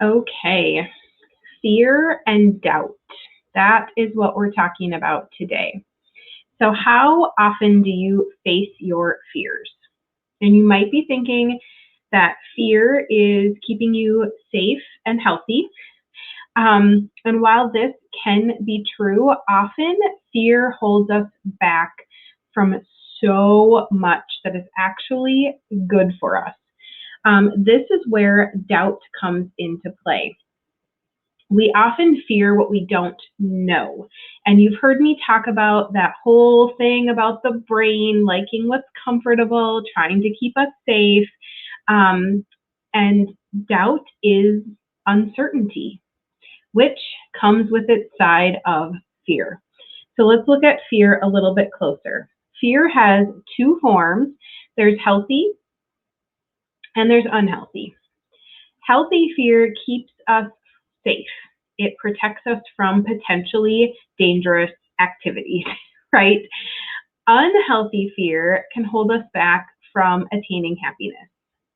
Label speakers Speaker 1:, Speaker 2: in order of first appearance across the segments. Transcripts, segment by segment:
Speaker 1: Okay, fear and doubt. That is what we're talking about today. So, how often do you face your fears? And you might be thinking that fear is keeping you safe and healthy. And while this can be true, often fear holds us back from so much that is actually good for us. This is where doubt comes into play. We often fear what we don't know. And you've heard me talk about that whole thing about the brain liking what's comfortable, trying to keep us safe. Um, and doubt is uncertainty, which comes with its side of fear. So let's look at fear a little bit closer. Fear has two forms. There's healthy and there's unhealthy. Healthy fear keeps us safe. It protects us from potentially dangerous activities, right? Unhealthy fear can hold us back from attaining happiness.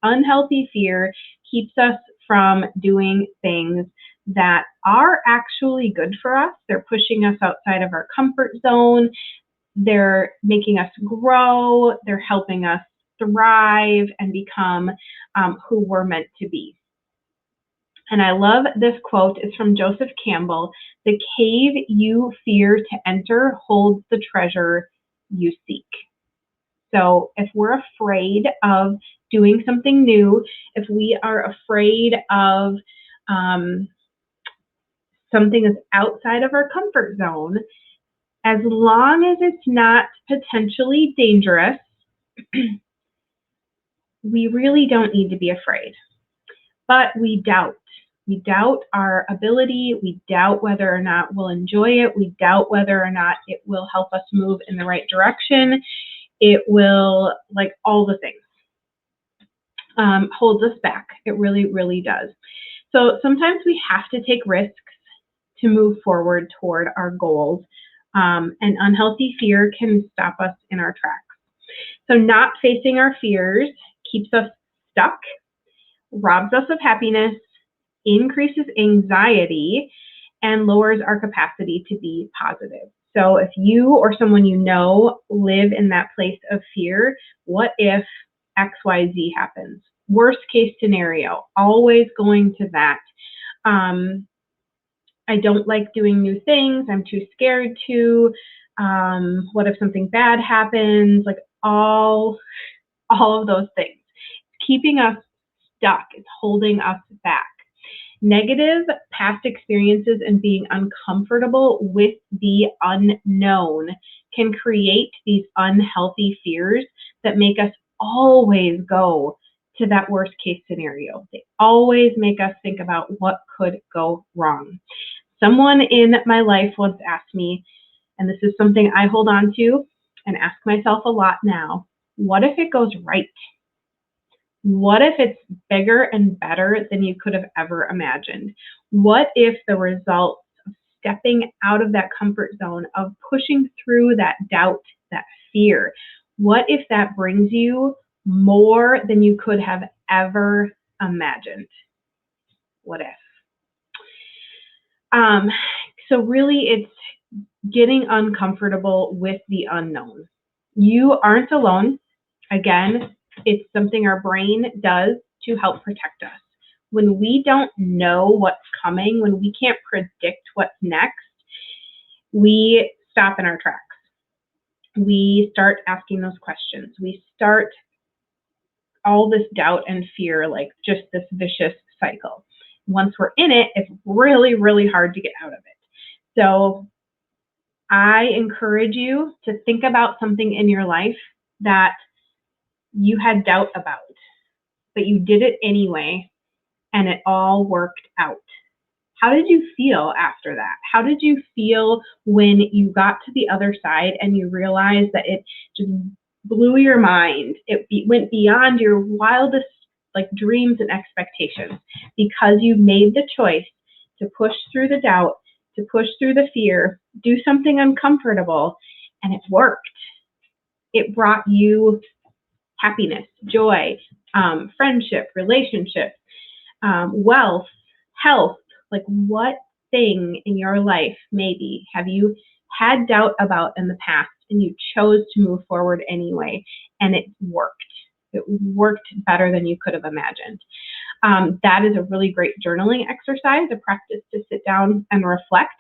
Speaker 1: Unhealthy fear keeps us from doing things that are actually good for us. They're pushing us outside of our comfort zone. They're making us grow. They're helping us thrive and become who we're meant to be. And I love this quote. It's from Joseph Campbell. The cave you fear to enter holds the treasure you seek. So if we're afraid of doing something new, if we are afraid of something that's outside of our comfort zone, as long as it's not potentially dangerous, we really don't need to be afraid. But we doubt. We doubt our ability. We doubt whether or not we'll enjoy it. We doubt whether or not it will help us move in the right direction. It will, like all the things, holds us back. It really, really does. So sometimes we have to take risks to move forward toward our goals. And unhealthy fear can stop us in our tracks. So not facing our fears keeps us stuck, robs us of happiness, increases anxiety, and lowers our capacity to be positive. So if you or someone you know live in that place of fear, what if XYZ happens? Worst case scenario, always going to that. I don't like doing new things. I'm too scared to. What if something bad happens? Like all of those things. Keeping us stuck. It's holding us back. Negative past experiences and being uncomfortable with the unknown can create these unhealthy fears that make us always go to that worst case scenario. They always make us think about what could go wrong. Someone in my life once asked me, and this is something I hold on to and ask myself a lot now, what if it goes right? What if it's bigger and better than you could have ever imagined? What if the results of stepping out of that comfort zone, of pushing through that doubt, that fear, what if that brings you more than you could have ever imagined? What if? So really, it's getting uncomfortable with the unknown. You aren't alone. Again, it's something our brain does to help protect us. When we don't know what's coming, when we can't predict what's next, we stop in our tracks. We start asking those questions. We start all this doubt and fear, like just this vicious cycle. Once we're in it, it's really, really hard to get out of it. So I encourage you to think about something in your life that you had doubt about, but you did it anyway, and it all worked out. How did you feel after that? How did you feel when you got to the other side and you realized that it just blew your mind? It went beyond your wildest dreams and expectations because you made the choice to push through the doubt, to push through the fear, do something uncomfortable, and it worked. It brought you happiness, joy, friendship, relationships, wealth, Health, like what thing in your life maybe have you had doubt about in the past and you chose to move forward anyway, and it worked. It worked better than you could have imagined. That is a really great journaling exercise, a practice to sit down and reflect.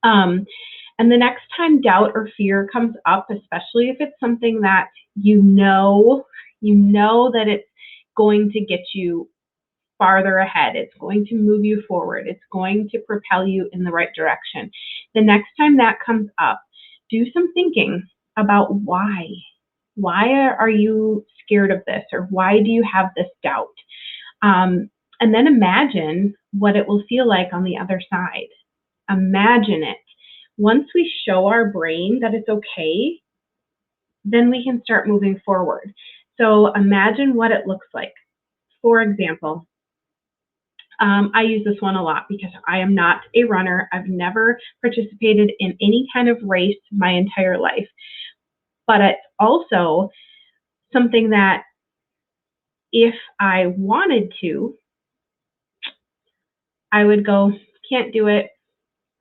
Speaker 1: And the next time doubt or fear comes up, especially if it's something that you know that it's going to get you farther ahead, it's going to move you forward, it's going to propel you in the right direction. The next time that comes up, do some thinking about why. Why are you scared of this, or why do you have this doubt? And then imagine what it will feel like on the other side. Imagine it. Once we show our brain that it's okay, then we can start moving forward. So imagine what it looks like. For example, I use this one a lot because I am not a runner. I've never participated in any kind of race my entire life. But it's also something that if I wanted to, I would go, can't do it,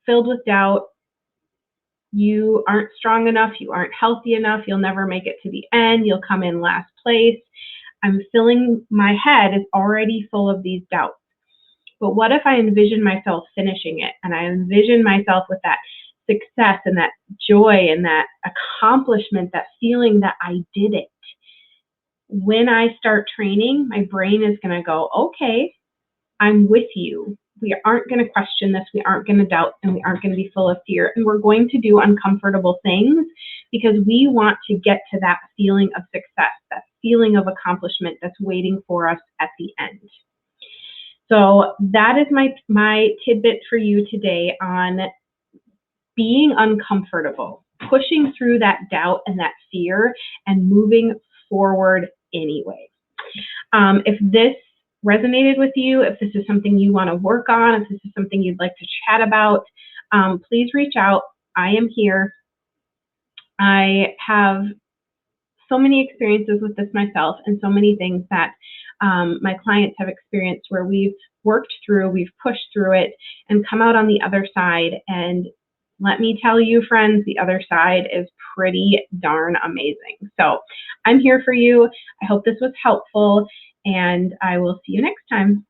Speaker 1: filled with doubt. You aren't strong enough. You aren't healthy enough. You'll never make it to the end. You'll come in last place. My head is already full of these doubts. But what if I envision myself finishing it, and I envision myself with that success and that joy and that accomplishment, that feeling that I did it? When I start training, my brain is going to go, okay, I'm with you. We aren't going to question this. We aren't going to doubt, and we aren't going to be full of fear. And we're going to do uncomfortable things because we want to get to that feeling of success, that feeling of accomplishment that's waiting for us at the end. So that is my tidbit for you today on being uncomfortable, pushing through that doubt and that fear and moving forward anyway. If this resonated with you, if this is something you want to work on, if this is something you'd like to chat about, please reach out. I am here. I have so many experiences with this myself, and so many things that my clients have experienced where we've worked through, we've pushed through it and come out on the other side. And let me tell you, friends, the other side is pretty darn amazing. So I'm here for you. I hope this was helpful, and I will see you next time.